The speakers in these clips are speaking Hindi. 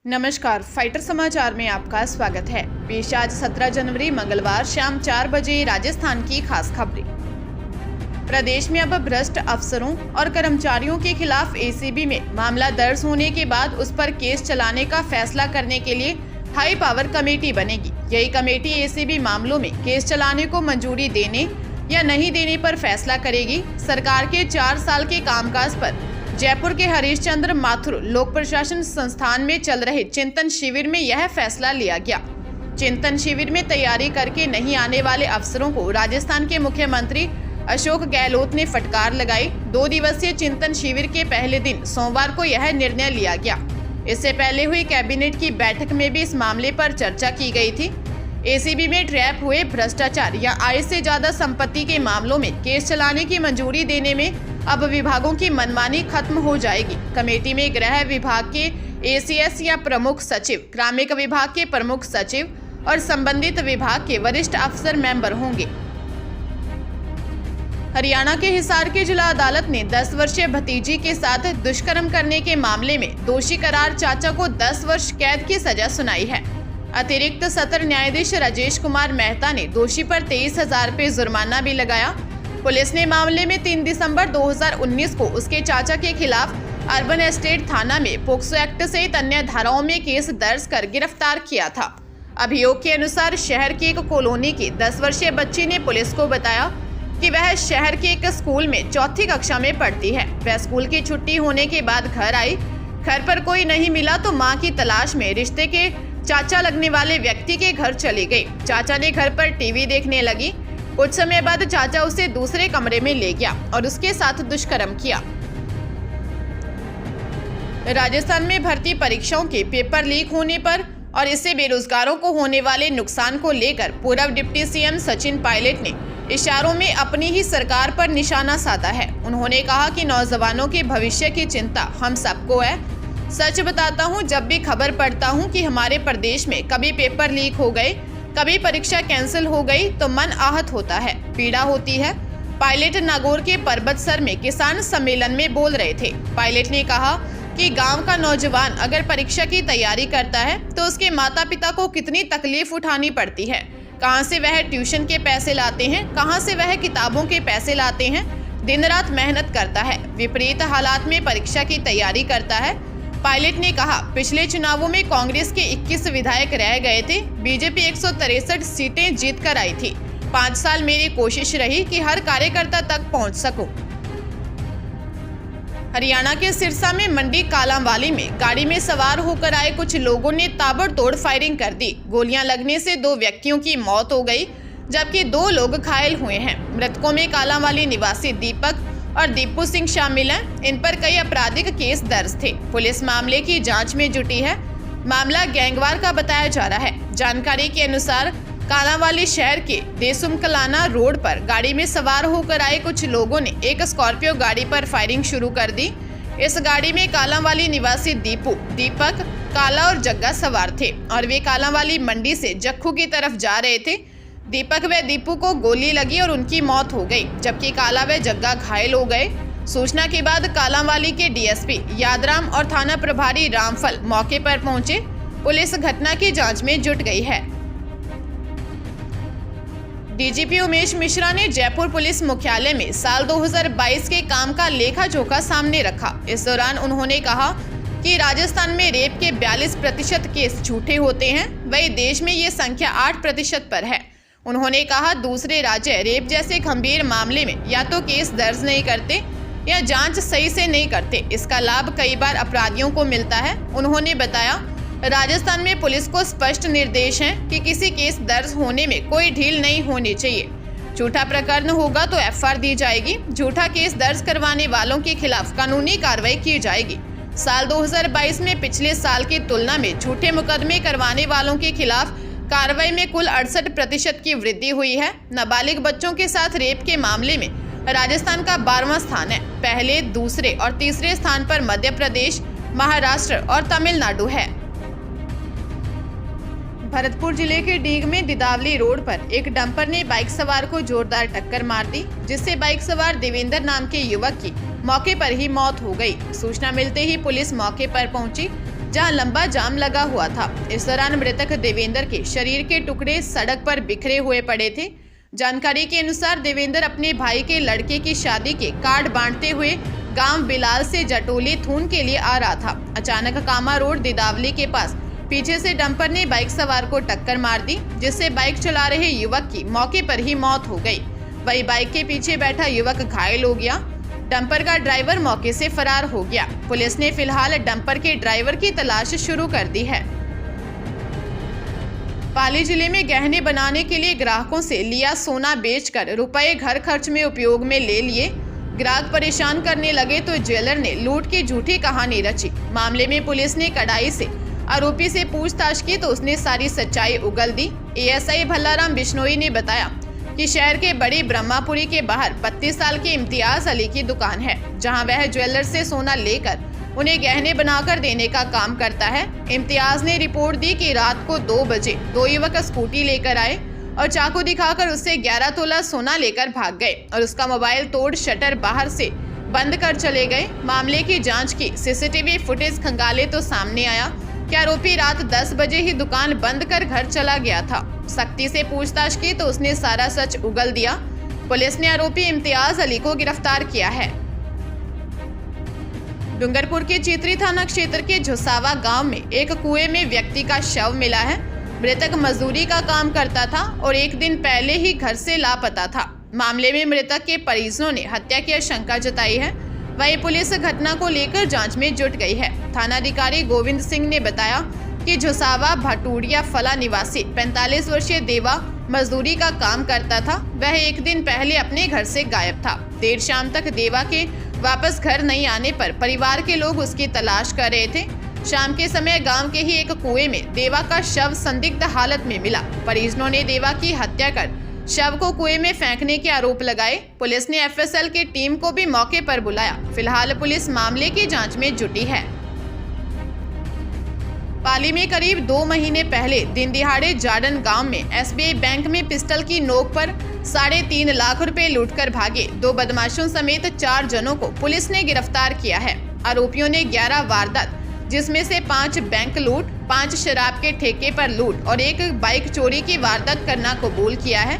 नमस्कार, फाइटर समाचार में आपका स्वागत है। पेश आज 17 जनवरी मंगलवार शाम 4 बजे राजस्थान की खास खबरें। प्रदेश में अब भ्रष्ट अफसरों और कर्मचारियों के खिलाफ एसीबी में मामला दर्ज होने के बाद उस पर केस चलाने का फैसला करने के लिए हाई पावर कमेटी बनेगी। यही कमेटी एसीबी मामलों में केस चलाने को मंजूरी देने या नहीं देने पर फैसला करेगी। सरकार के 4 साल के कामकाज पर जयपुर के हरीशचंद्र माथुर लोक प्रशासन संस्थान में चल रहे चिंतन शिविर में यह फैसला लिया गया। चिंतन शिविर में तैयारी करके नहीं आने वाले अफसरों को राजस्थान के मुख्यमंत्री अशोक गहलोत ने फटकार लगाई। 2 दिवसीय चिंतन शिविर के पहले दिन सोमवार को यह निर्णय लिया गया। इससे पहले हुई कैबिनेट की बैठक में भी इस मामले पर चर्चा की गई थी। एसीबी में ट्रैप हुए भ्रष्टाचार या आय से ज्यादा संपत्ति के मामलों में केस चलाने की मंजूरी देने में अब विभागों की मनमानी खत्म हो जाएगी। कमेटी में गृह विभाग के एसीएस या प्रमुख सचिव, कार्मिक विभाग के प्रमुख सचिव और संबंधित विभाग के वरिष्ठ अफसर मेंबर होंगे। हरियाणा के हिसार की जिला अदालत ने 10 वर्षीय भतीजी के साथ दुष्कर्म करने के मामले में दोषी करार चाचा को 10 वर्ष कैद की सजा सुनाई है। अतिरिक्त सत्र न्यायाधीश राजेश कुमार मेहता ने दोषी पर 23,000 रुपये जुर्माना भी लगाया। पुलिस ने मामले में 3 दिसंबर 2019 को उसके चाचा के खिलाफ अर्बन एस्टेट थाना में पोक्सो एक्ट सहित अन्य धाराओं में केस दर्ज कर गिरफ्तार किया था। अभियोग के अनुसार शहर की एक कॉलोनी की 10 वर्षीय बच्ची ने पुलिस को बताया कि वह शहर के एक स्कूल में 4ठी कक्षा में पढ़ती है। वह स्कूल की छुट्टी होने के बाद घर आई। घर पर कोई नहीं मिला तो मां की तलाश में रिश्ते के चाचा लगने वाले व्यक्ति के घर चली गई। चाचा ने घर पर टीवी देखने लगी। कुछ समय बाद चाचा उसे दूसरे कमरे में ले गया और उसके साथ दुष्कर्म किया। राजस्थान में भर्ती परीक्षाओं के पेपर लीक होने पर और इससे बेरोजगारों को होने वाले नुकसान को लेकर पूर्व डिप्टी सीएम सचिन पायलट ने इशारों में अपनी ही सरकार पर निशाना साधा है। उन्होंने कहा कि नौजवानों के भविष्य की चिंता हम सबको है। सच बताता हूं, जब भी खबर पढ़ता हूं कि हमारे प्रदेश में कभी पेपर लीक हो गए, कभी परीक्षा कैंसिल हो गई तो मन आहत होता है, पीड़ा होती है। पायलट नागौर के पर्वतसर में किसान सम्मेलन में बोल रहे थे। पायलट ने कहा कि गांव का नौजवान अगर परीक्षा की तैयारी करता है तो उसके माता पिता को कितनी तकलीफ उठानी पड़ती है। कहां से वह ट्यूशन के पैसे लाते हैं, कहां से वह किताबों के पैसे लाते हैं, दिन रात मेहनत करता है, विपरीत हालात में परीक्षा की तैयारी करता है। पायलट ने कहा, पिछले चुनावों में कांग्रेस के 21 विधायक रह गए थे, बीजेपी 163 सीटें जीत कर आई थी। 5 साल मेरी कोशिश रही कि हर कार्यकर्ता तक पहुंच सकूं। हरियाणा के सिरसा में मंडी कालांवाली में गाड़ी में सवार होकर आए कुछ लोगों ने ताबड़तोड़ फायरिंग कर दी। गोलियां लगने से 2 व्यक्तियों की मौत हो गई जबकि 2 लोग घायल हुए हैं। मृतकों में कालांवाली निवासी दीपक और दीपू सिंह शामिल हैं। इन पर कई आपराधिक केस दर्ज थे। पुलिस मामले की जांच में जुटी है। मामला गैंगवार का बताया जा रहा है। जानकारी के अनुसार कालांवाली शहर के देसुमकलाना रोड पर गाड़ी में सवार होकर आए कुछ लोगों ने एक स्कॉर्पियो गाड़ी पर फायरिंग शुरू कर दी। इस गाड़ी में कालांवाली निवासी दीपू, दीपक, काला और जग्गा सवार थे और वे कालांवाली मंडी से जक्खू की तरफ जा रहे थे। दीपक व दीपू को गोली लगी और उनकी मौत हो गई जबकि काला व जग्गा घायल हो गए। सूचना के बाद कालांवाली के डीएसपी यादराम और थाना प्रभारी रामफल मौके पर पहुंचे। पुलिस घटना की जांच में जुट गई है। डीजीपी उमेश मिश्रा ने जयपुर पुलिस मुख्यालय में साल 2022 के काम का लेखा जोखा सामने रखा। इस दौरान उन्होंने कहा कि राजस्थान में रेप के 42% केस झूठे होते हैं, वही देश में ये संख्या 8% पर है। उन्होंने कहा, दूसरे राज्य रेप जैसे गंभीर मामले में या तो केस दर्ज नहीं करते या जांच सही से नहीं करते। इसका लाभ कई बार अपराधियों को मिलता है। उन्होंने बताया, राजस्थान में पुलिस को स्पष्ट निर्देश हैं कि किसी केस दर्ज होने में कोई ढील नहीं होनी चाहिए। झूठा प्रकरण होगा तो एफआईआर दी जाएगी। झूठा केस दर्ज करवाने वालों के खिलाफ कानूनी कार्रवाई की जाएगी। साल 2022 में पिछले साल की तुलना में झूठे मुकदमे करवाने वालों के खिलाफ कार्रवाई में कुल 68% की वृद्धि हुई है। नाबालिग बच्चों के साथ रेप के मामले में राजस्थान का 12वां स्थान है। पहले, दूसरे और तीसरे स्थान पर मध्य प्रदेश, महाराष्ट्र और तमिलनाडु है। भरतपुर जिले के डीग में दिदावली रोड पर एक डंपर ने बाइक सवार को जोरदार टक्कर मार दी, जिससे बाइक सवार देवेंद्र नाम के युवक की मौके पर ही मौत हो गई। सूचना मिलते ही पुलिस मौके पर पहुंची, जहां लंबा जाम लगा हुआ था। इस दौरान मृतक देवेंद्र के शरीर के टुकड़े सड़क पर बिखरे हुए पड़े थे। जानकारी के अनुसार देवेंद्र अपने भाई के लड़के की शादी के कार्ड बांटते हुए गांव बिलाल से जटोली थून के लिए आ रहा था। अचानक कामा रोड दिदावली के पास पीछे से डंपर ने बाइक सवार को टक्कर मार दी, जिससे बाइक चला रहे युवक की मौके पर ही मौत हो गई। वही बाइक के पीछे बैठा युवक घायल हो गया। डंपर का ड्राइवर मौके से फरार हो गया। पुलिस ने फिलहाल डंपर के ड्राइवर की तलाश शुरू कर दी है। पाली जिले में गहने बनाने के लिए ग्राहकों से लिया सोना बेचकर रुपए घर खर्च में उपयोग में ले लिए। ग्राहक परेशान करने लगे तो ज्वेलर ने लूट की झूठी कहानी रची। मामले में पुलिस ने कड़ाई से आरोपी से पूछताछ की तो उसने सारी सच्चाई उगल दी। एएसआई भल्लाराम बिश्नोई ने बताया कि शहर के बड़ी ब्रह्मापुरी के बाहर 32 साल के इम्तियाज अली की दुकान है, जहां वह ज्वेलर से सोना लेकर उन्हें गहने बनाकर देने का काम करता है। इम्तियाज ने रिपोर्ट दी कि रात को 2 बजे 2 युवक स्कूटी लेकर आए और चाकू दिखाकर उससे 11 तोला सोना लेकर भाग गए और उसका मोबाइल तोड़ शटर बाहर से बंद कर चले गए। मामले की जांच की सीसीटीवी फुटेज खंगाले तो सामने आया कि आरोपी रात 10 बजे ही दुकान बंद कर घर चला गया था। सख्ती से पूछताछ की तो उसने सारा सच उगल दिया। पुलिस ने आरोपी इम्तियाज अली को गिरफ्तार किया है। डूंगरपुर के चित्री थाना क्षेत्र के झुसावा गांव में एक कुएं में व्यक्ति का शव मिला है। मृतक मजदूरी का काम करता था और एक दिन पहले ही घर से लापता था। मामले में मृतक के परिजनों ने हत्या की आशंका जताई है। वहीं पुलिस घटना को लेकर जांच में जुट गई है। थानाधिकारी गोविंद सिंह ने बताया कि झुसावा भटूड़िया फला निवासी 45 वर्षीय देवा मजदूरी का काम करता था। वह एक दिन पहले अपने घर से गायब था। देर शाम तक देवा के वापस घर नहीं आने पर परिवार के लोग उसकी तलाश कर रहे थे। शाम के समय गांव के ही एक कुएं में देवा का शव संदिग्ध हालत में मिला। परिजनों ने देवा की हत्या कर शव को कुएं में फेंकने के आरोप लगाए। पुलिस ने एफएसएल की टीम को भी मौके पर बुलाया। फिलहाल पुलिस मामले की जांच में जुटी है। पाली में करीब 2 महीने पहले दिन दिहाड़े जार्डन गांव में एसबीआई बैंक में पिस्टल की नोक पर 3.5 लाख रुपए लूटकर भागे 2 बदमाशों समेत 4 जनों को पुलिस ने गिरफ्तार किया है। आरोपियों ने 11 वारदात, जिसमें से 5 बैंक लूट, 5 शराब के ठेके पर लूट और 1 बाइक चोरी की वारदात करना कबूल किया है।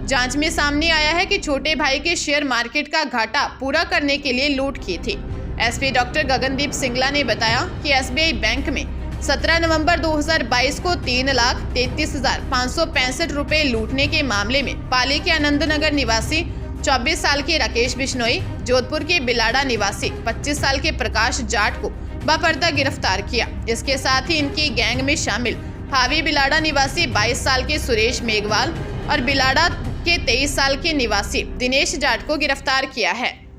जांच में सामने आया है कि छोटे भाई के शेयर मार्केट का घाटा पूरा करने के लिए लूट की थी। एसपी डॉक्टर गगनदीप सिंगला ने बताया कि एसबीआई बैंक में 17 नवंबर 2022 को 3,33,565 रुपए लूटने के मामले में पाली के आनंदनगर निवासी 24 साल के राकेश बिश्नोई, जोधपुर के बिलाड़ा निवासी 25 साल के प्रकाश जाट को बापर्दा गिरफ्तार किया। इसके साथ ही इनकी गैंग में शामिल भावी बिलाड़ा निवासी 22 साल के सुरेश मेघवाल और बिलाड़ा के 23 साल के निवासी दिनेश जाट को गिरफ्तार किया है।